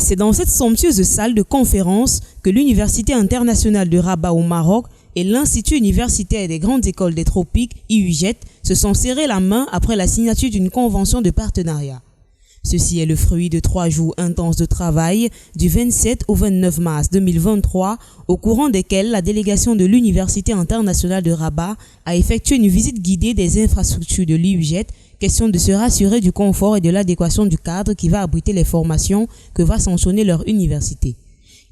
C'est dans cette somptueuse salle de conférence que l'Université internationale de Rabat au Maroc et l'Institut universitaire des grandes écoles des tropiques, IUGET, se sont serrés la main après la signature d'une convention de partenariat. Ceci est le fruit de 3 jours intenses de travail du 27 au 29 mars 2023, au courant desquels la délégation de l'Université internationale de Rabat a effectué une visite guidée des infrastructures de l'IUGET, question de se rassurer du confort et de l'adéquation du cadre qui va abriter les formations que va sanctionner leur université.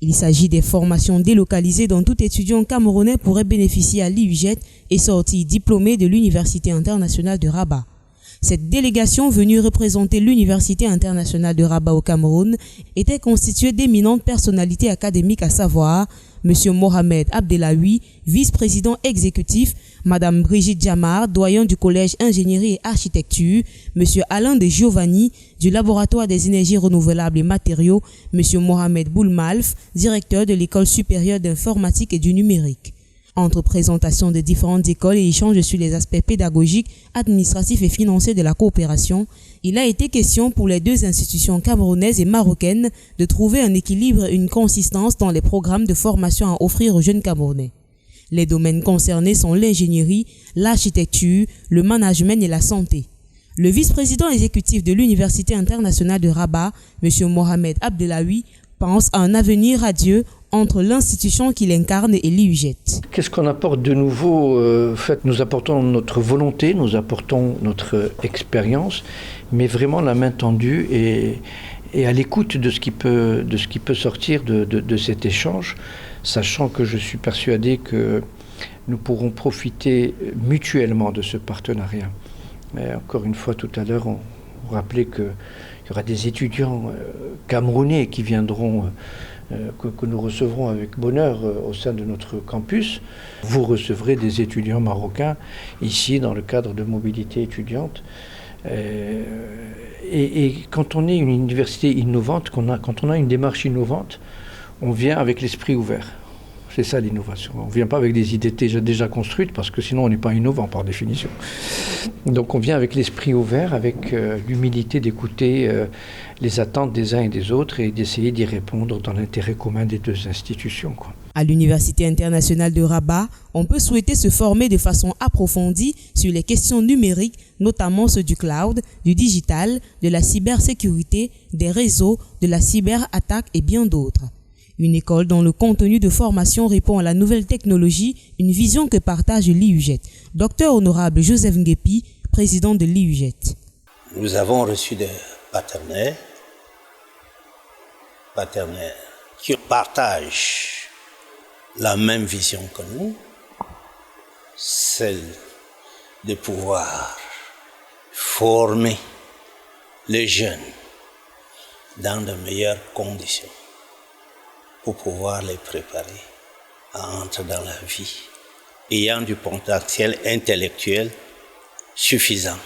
Il s'agit des formations délocalisées dont tout étudiant camerounais pourrait bénéficier à l'IUGET et sortir diplômé de l'Université internationale de Rabat. Cette délégation venue représenter l'Université internationale de Rabat au Cameroun était constituée d'éminentes personnalités académiques, à savoir M. Mohamed Abdelawi, vice-président exécutif, Mme Brigitte Jamar, doyen du collège ingénierie et architecture, M. Alain de Giovanni, du laboratoire des énergies renouvelables et matériaux, M. Mohamed Boulmalf, directeur de l'école supérieure d'informatique et du numérique. Entre présentation des différentes écoles et échanges sur les aspects pédagogiques, administratifs et financiers de la coopération, il a été question pour les deux institutions camerounaises et marocaines de trouver un équilibre et une consistance dans les programmes de formation à offrir aux jeunes Camerounais. Les domaines concernés sont l'ingénierie, l'architecture, le management et la santé. Le vice-président exécutif de l'Université internationale de Rabat, M. Mohamed Abdelawi, pense à un avenir radieux entre l'institution qu'il incarne et l'IUGET. Qu'est-ce qu'on apporte de nouveau ? Nous apportons notre volonté, nous apportons notre expérience, mais vraiment la main tendue et à l'écoute de ce qui peut sortir de cet échange, sachant que je suis persuadé que nous pourrons profiter mutuellement de ce partenariat. Mais encore une fois, tout à l'heure, on rappelait qu'il y aura des étudiants camerounais qui viendront, que nous recevrons avec bonheur au sein de notre campus. Vous recevrez des étudiants marocains ici dans le cadre de mobilité étudiante. Et quand on est une université innovante, quand on a une démarche innovante, on vient avec l'esprit ouvert. C'est ça l'innovation. On ne vient pas avec des idées déjà construites, parce que sinon on n'est pas innovant par définition. Donc on vient avec l'esprit ouvert, avec l'humilité d'écouter les attentes des uns et des autres et d'essayer d'y répondre dans l'intérêt commun des deux institutions, quoi. À l'Université internationale de Rabat, on peut souhaiter se former de façon approfondie sur les questions numériques, notamment ceux du cloud, du digital, de la cybersécurité, des réseaux, de la cyberattaque et bien d'autres. Une école dont le contenu de formation répond à la nouvelle technologie, une vision que partage l'IUGET. Docteur honorable Joseph Nguepi, président de l'IUGET. Nous avons reçu des partenaires qui partagent la même vision que nous, celle de pouvoir former les jeunes dans de meilleures conditions pour pouvoir les préparer à entrer dans la vie, ayant du potentiel intellectuel suffisant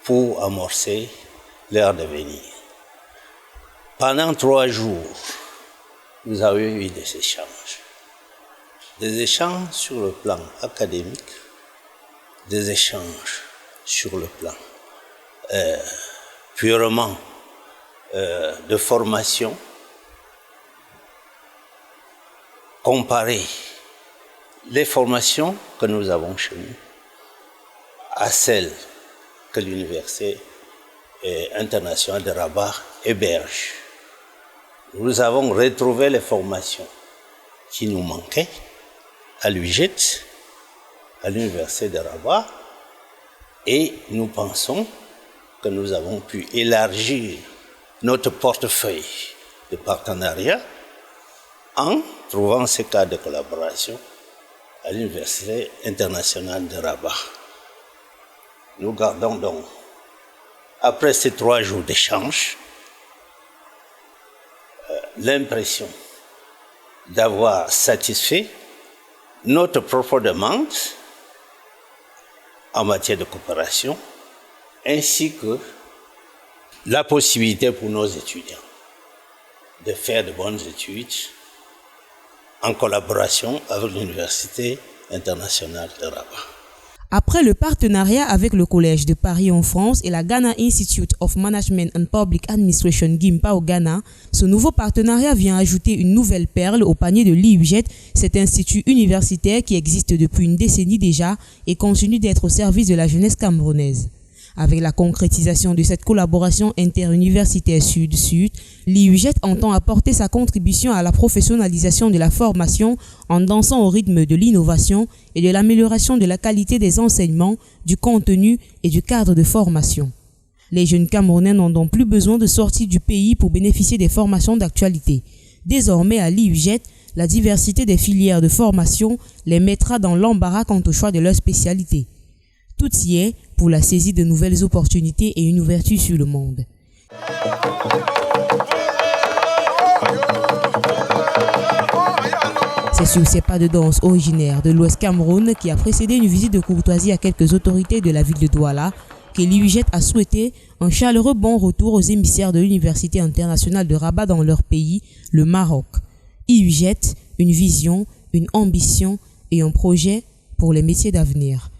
pour amorcer leur devenir. Pendant 3 jours, nous avons eu des échanges sur le plan académique, des échanges sur le plan purement de formation, comparer les formations que nous avons chez nous à celles que l'Université internationale de Rabat héberge. Nous avons retrouvé les formations qui nous manquaient à l'UGET, à l'Université de Rabat, et nous pensons que nous avons pu élargir notre portefeuille de partenariat en trouvant ce cas de collaboration à l'Université internationale de Rabat. Nous gardons donc, après ces 3 jours d'échange, l'impression d'avoir satisfait notre propre demande en matière de coopération, ainsi que la possibilité pour nos étudiants de faire de bonnes études en collaboration avec l'Université internationale de Rabat. Après le partenariat avec le Collège de Paris en France et la Ghana Institute of Management and Public Administration GIMPA au Ghana, ce nouveau partenariat vient ajouter une nouvelle perle au panier de l'IUGET, cet institut universitaire qui existe depuis une décennie déjà et continue d'être au service de la jeunesse camerounaise. Avec la concrétisation de cette collaboration interuniversitaire Sud-Sud, l'IUGET entend apporter sa contribution à la professionnalisation de la formation en dansant au rythme de l'innovation et de l'amélioration de la qualité des enseignements, du contenu et du cadre de formation. Les jeunes Camerounais n'ont donc plus besoin de sortir du pays pour bénéficier des formations d'actualité. Désormais, à l'IUGET, la diversité des filières de formation les mettra dans l'embarras quant au choix de leur spécialité. Tout y est pour la saisie de nouvelles opportunités et une ouverture sur le monde. C'est sur ces pas de danse originaires de l'Ouest Cameroun qui a précédé une visite de courtoisie à quelques autorités de la ville de Douala que l'IUGET a souhaité un chaleureux bon retour aux émissaires de l'Université internationale de Rabat dans leur pays, le Maroc. IUGET, une vision, une ambition et un projet pour les métiers d'avenir.